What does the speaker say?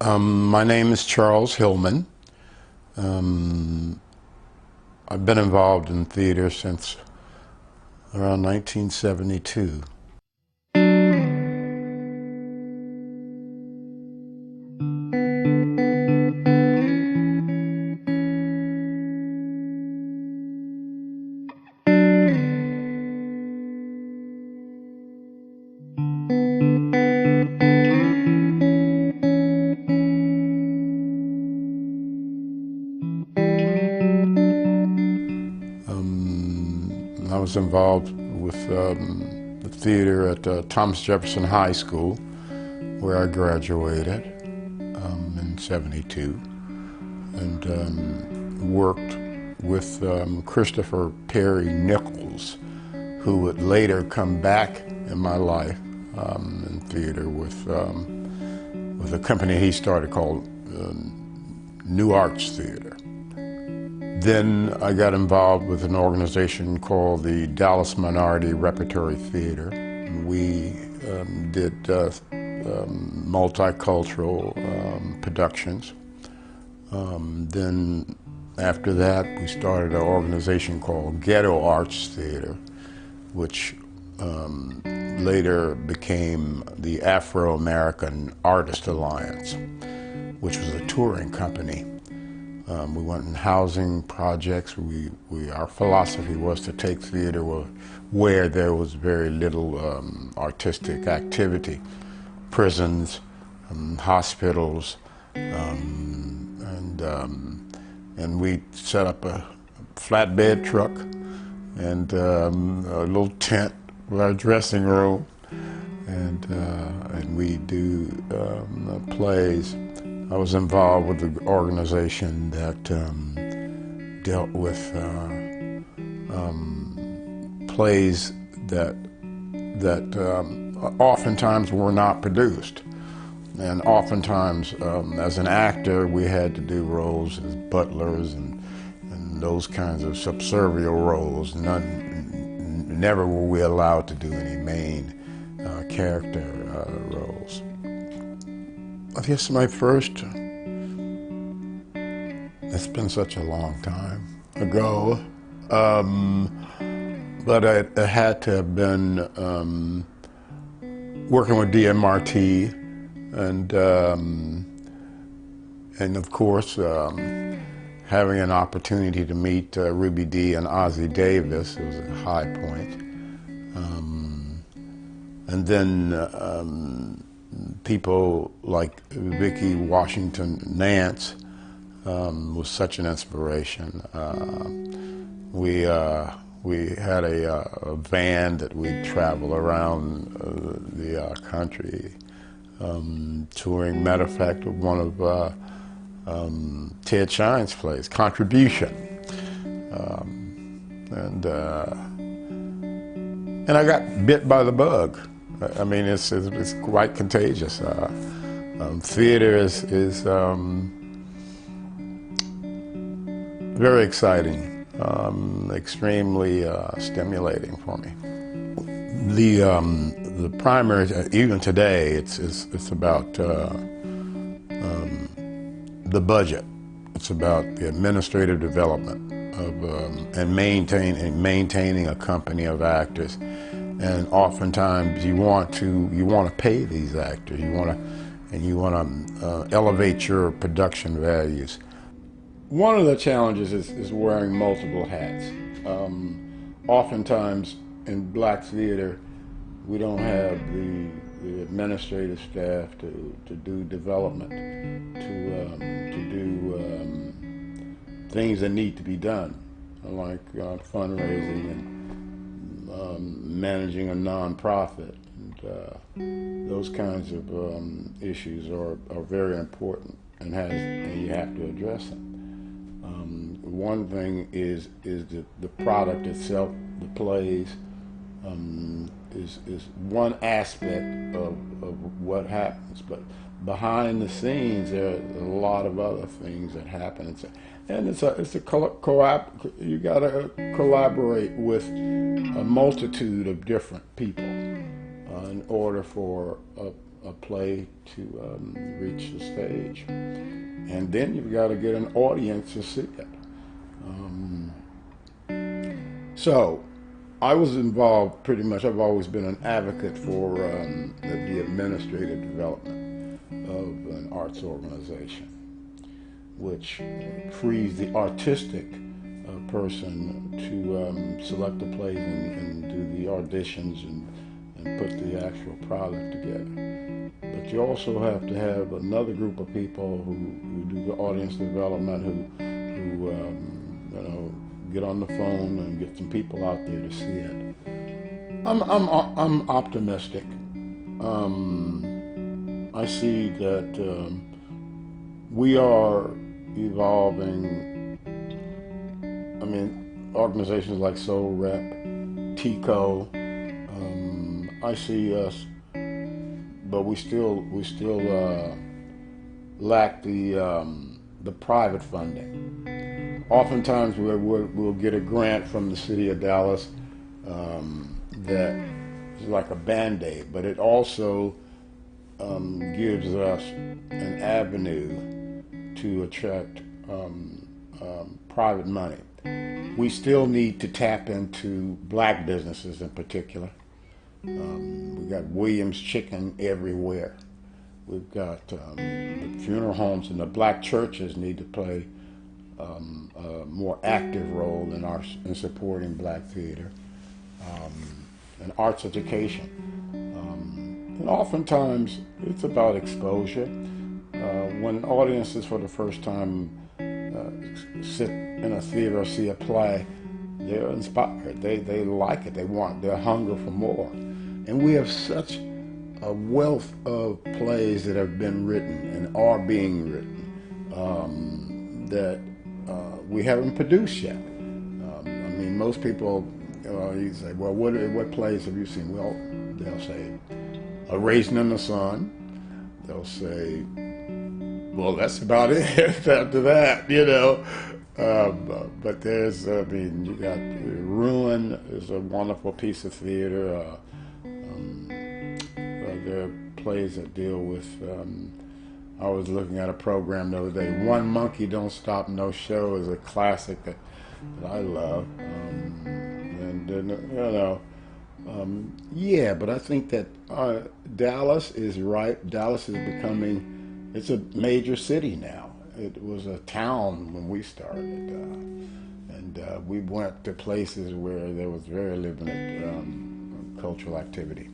My name is Charles Hillman. I've been involved in theater since around 1972. I was involved with the theater at Thomas Jefferson High School, where I graduated in '72, and worked with Christopher Perry Nichols, who would later come back in my life in theater with a company he started called New Arts Theater. Then I got involved with an organization called the Dallas Minority Repertory Theater. We did multicultural productions. Then after that, we started an organization called Ghetto Arts Theater, which later became the Afro-American Artist Alliance, which was a touring company. We went in housing projects. Our philosophy was to take theater where there was very little artistic activity. Prisons, hospitals, and we set up a flatbed truck and a little tent with our dressing room, and we do plays. I was involved with the organization that dealt with plays that oftentimes were not produced, and oftentimes as an actor we had to do roles as butlers and those kinds of subservial roles. Never were we allowed to do any main character roles. I guess my first, it's been such a long time ago, but it had to have been working with DMRT and of course having an opportunity to meet Ruby Dee and Ossie Davis. It was a high point. And then people like Vicki Washington Nance was such an inspiration. We had a van that we'd travel around the country touring. Matter of fact, one of Ted Shine's plays, Contribution, and I got bit by the bug. I mean, it's quite contagious. Theater is very exciting, extremely stimulating for me. The primary, even today, it's about the budget. It's about the administrative development of and maintaining a company of actors. And oftentimes you want to pay these actors. You want to elevate your production values. One of the challenges is wearing multiple hats. Oftentimes in black theater, we don't have the administrative staff to do development, to do things that need to be done, like fundraising and managing a nonprofit. And those kinds of issues are very important, and you have to address them. One thing is the product itself, the plays, is one aspect of what happens, but behind the scenes there are a lot of other things that happen. You got to collaborate with a multitude of different people in order for a a play to reach the stage. And then you've got to get an audience to see it. So I was involved pretty much. I've always been an advocate for the administrative development of an arts organization, which frees the artistic person to select the plays and do the auditions and put the actual product together. But you also have to have another group of people who do the audience development, who get on the phone and get some people out there to see it. I'm optimistic. I see that we are evolving. I mean, organizations like Soul Rep, TICO. I see us, but we still lack the private funding. Oftentimes we'll get a grant from the city of Dallas that is like a Band-Aid, but it also gives us an avenue to attract private money. We still need to tap into black businesses in particular. We got Williams Chicken everywhere. We've got the funeral homes, and the black churches need to play a more active role in supporting black theater and arts education. And oftentimes it's about exposure. When audiences for the first time sit in a theater or see a play, they're inspired. They like it. They're hungry for more. And we have such a wealth of plays that have been written and are being written that we haven't produced yet. I mean, most people, you say, well, what plays have you seen? Well, they'll say, A Raisin in the Sun. They'll say, well, that's about it after that, but there's, you got Ruin is a wonderful piece of theater. There are plays that deal with, I was looking at a program the other day, One Monkey Don't Stop No Show is a classic that I love. But I think that Dallas is ripe. Dallas is becoming, it's a major city now. It was a town when we started. And we went to places where there was very limited cultural activity.